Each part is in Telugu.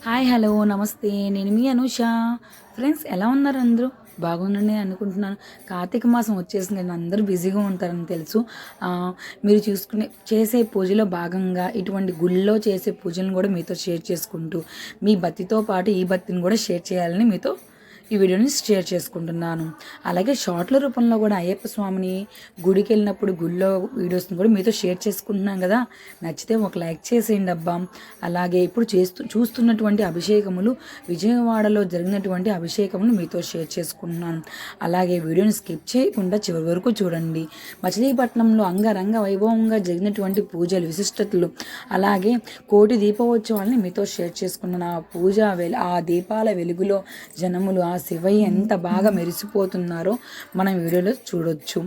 హాయ్ హలో నమస్తే. నేను మీ అనూష. ఫ్రెండ్స్ ఎలా ఉన్నారు అందరూ? బాగుండండి అనుకుంటున్నాను. కార్తీక మాసం వచ్చేసింది కదండి, అందరూ బిజీగా ఉంటారని తెలుసు. మీరు చేసే పూజలో భాగంగా ఇటువంటి గుళ్ళో చేసే పూజలను కూడా మీతో షేర్ చేసుకుంటూ, మీ భక్తితో పాటు ఈ భక్తిని కూడా షేర్ చేయాలని మీతో ఈ వీడియోని షేర్ చేసుకుంటున్నాను. అలాగే షార్ట్ల రూపంలో కూడా అయ్యప్ప స్వామిని గుడికి వెళ్ళినప్పుడు గుళ్ళో వీడియోస్ని కూడా మీతో షేర్ చేసుకుంటున్నాను కదా. నచ్చితే ఒక లైక్ చేసేయండి అబ్బా. అలాగే ఇప్పుడు చూస్తున్నటువంటి అభిషేకములు విజయవాడలో జరిగినటువంటి అభిషేకములు మీతో షేర్ చేసుకుంటున్నాను. అలాగే వీడియోని స్కిప్ చేయకుండా చివరి వరకు చూడండి. మచిలీపట్నంలో అంగరంగ వైభవంగా జరిగినటువంటి పూజలు విశిష్టతలు, అలాగే కోటి దీపోత్సవాలని మీతో షేర్ చేసుకున్నాను. ఆ దీపాల వెలుగులో జనములు ఆ శివయ్య ఎంత బాగా మెరిసిపోతున్నారో మనం వీడియోలో చూడొచ్చు.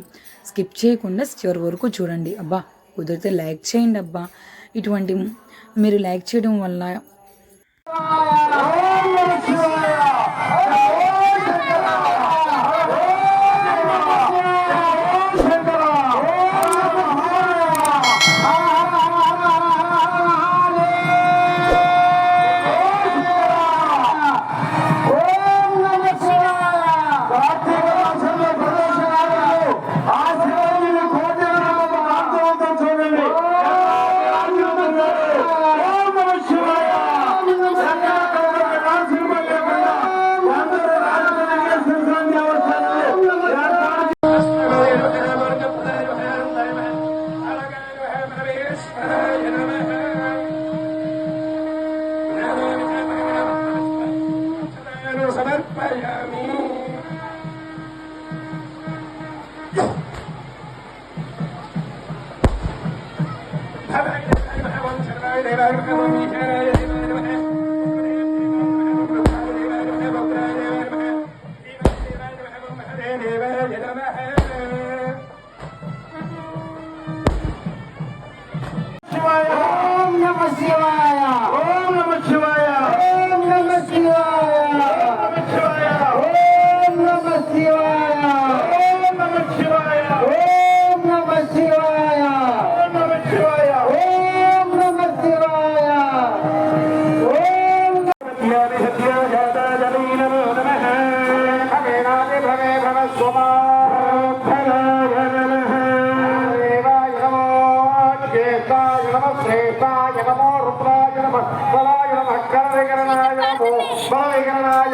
స్కిప్ చేయకుండా చివరి వరకు చూడండి అబ్బా. కుదిరితే లైక్ చేయండి అబ్బా. ఇటువంటి మీరు లైక్ చేయడం వల్ల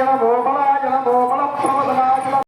నమో